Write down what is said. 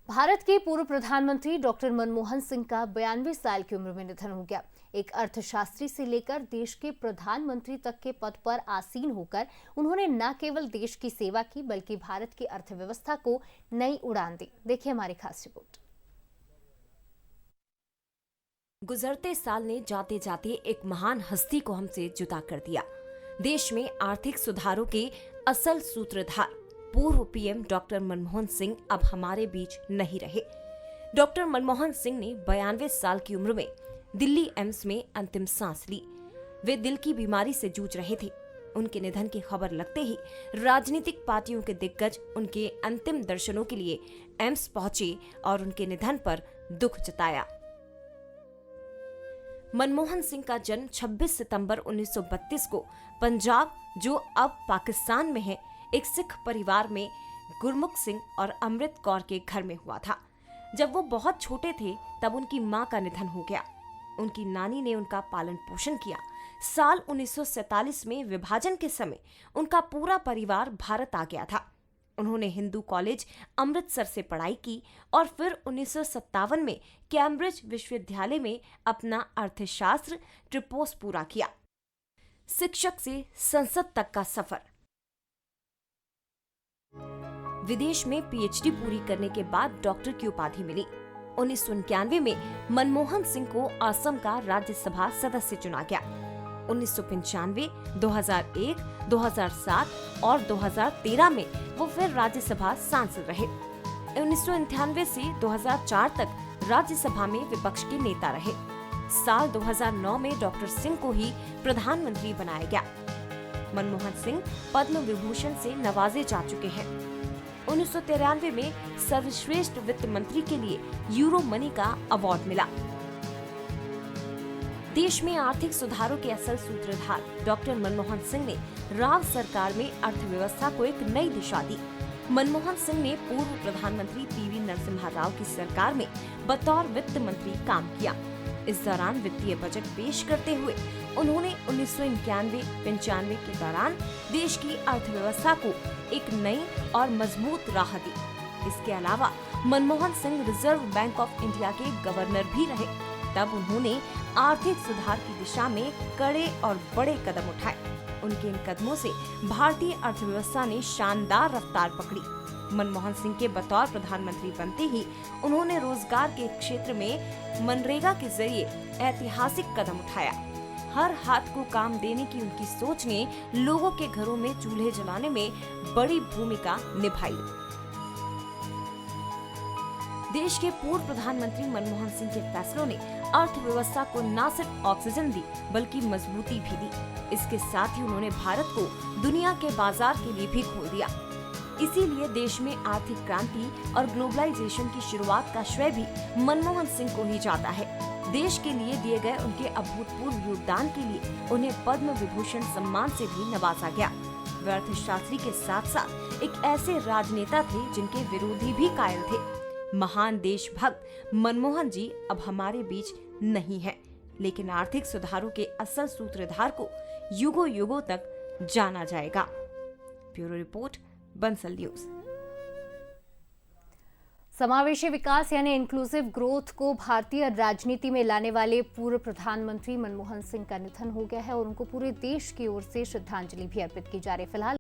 भारत के पूर्व प्रधानमंत्री डॉक्टर मनमोहन सिंह का 92 साल की उम्र में निधन हो गया। एक अर्थशास्त्री से लेकर देश के प्रधानमंत्री तक के पद पर आसीन होकर उन्होंने न केवल देश की सेवा की बल्कि भारत की अर्थव्यवस्था को नई उड़ान दी। देखिए हमारी खास रिपोर्ट। गुजरते साल ने जाते जाते एक महान हस्ती को हमसे जुदा कर दिया। देश में आर्थिक सुधारों के असल सूत्रधार पूर्व पीएम डॉक्टर मनमोहन सिंह अब हमारे बीच नहीं रहे। डॉक्टर मनमोहन सिंह ने 92 साल की उम्र में दिल्ली एम्स में अंतिम सांस ली। वे दिल की बीमारी से जूझ रहे थे। उनके निधन की खबर लगते ही राजनीतिक पार्टियों के दिग्गज उनके अंतिम दर्शनों के लिए एम्स पहुंचे और उनके निधन पर दुख जताया। मनमोहन सिंह का जन्म 26 सितंबर 1932 को पंजाब, जो अब पाकिस्तान में है, एक सिख परिवार में गुरमुख सिंह और अमृत कौर के घर में हुआ था। जब वो बहुत छोटे थे तब उनकी मां का निधन हो गया। उनकी नानी ने उनका पालन पोषण किया। साल 1947 में विभाजन के समय उनका पूरा परिवार भारत आ गया था। उन्होंने हिंदू कॉलेज अमृतसर से पढ़ाई की और फिर 1957 में कैम्ब्रिज विश्वविद्यालय में अपना अर्थशास्त्र ट्रिपोस पूरा किया। शिक्षक से संसद तक का सफर। विदेश में पीएचडी पूरी करने के बाद डॉक्टर की उपाधि मिली। 1991 में मनमोहन सिंह को असम का राज्यसभा सदस्य चुना गया। 1995, 2001, 2007 और 2013 में वो फिर राज्यसभा सांसद रहे। 1998 से 2004 तक राज्यसभा में विपक्ष के नेता रहे। साल 2009 में डॉक्टर सिंह को ही प्रधानमंत्री बनाया गया। मनमोहन सिंह पद्म विभूषण से नवाजे जा चुके हैं। 1993 में सर्वश्रेष्ठ वित्त मंत्री के लिए यूरो मनी का अवार्ड मिला। देश में आर्थिक सुधारों के असल सूत्रधार डॉक्टर मनमोहन सिंह ने राव सरकार में अर्थव्यवस्था को एक नई दिशा दी। मनमोहन सिंह ने पूर्व प्रधानमंत्री पीवी नरसिम्हा राव की सरकार में बतौर वित्त मंत्री काम किया। इस दौरान वित्तीय बजट पेश करते हुए उन्होंने 1991-95 के दौरान देश की अर्थव्यवस्था को एक नई और मजबूत राह दी। इसके अलावा Manmohan Singh reserve bank of India के गवर्नर भी रहे। तब उन्होंने आर्थिक सुधार की दिशा में कड़े और बड़े कदम उठाए। उनके इन कदमों से भारतीय अर्थव्यवस्था ने शानदार रफ्तार पकड़ी। मनमोहन सिंह के बतौर प्रधानमंत्री बनते ही उन्होंने रोजगार के क्षेत्र में मनरेगा के जरिए ऐतिहासिक कदम उठाया। हर हाथ को काम देने की उनकी सोच ने लोगों के घरों में चूल्हे जलाने में बड़ी भूमिका निभाई। देश के पूर्व प्रधानमंत्री मनमोहन सिंह के फैसलों ने अर्थव्यवस्था को न सिर्फ ऑक्सीजन दी बल्कि मजबूती भी दी। इसके साथ ही उन्होंने भारत को दुनिया के बाजार के लिए भी खोल दिया। इसीलिए देश में आर्थिक क्रांति और ग्लोबलाइजेशन की शुरुआत का श्रेय भी मनमोहन सिंह को ही जाता है। देश के लिए दिए गए उनके अभूतपूर्व योगदान के लिए उन्हें पद्म विभूषण सम्मान से भी नवाजा गया। वे अर्थशास्त्री के साथ साथ एक ऐसे राजनेता थे जिनके विरोधी भी कायल थे। महान देशभक्त मनमोहन जी अब हमारे बीच नहीं है, लेकिन आर्थिक सुधारों के असल सूत्रधार को युगों युगों तक जाना जाएगा। Bureau report, Bansal news. समावेशी विकास यानी इंक्लूसिव ग्रोथ को भारतीय राजनीति में लाने वाले पूर्व प्रधानमंत्री मनमोहन सिंह का निधन हो गया है और उनको पूरे देश की ओर से श्रद्धांजलि भी अर्पित की जा रही है। फिलहाल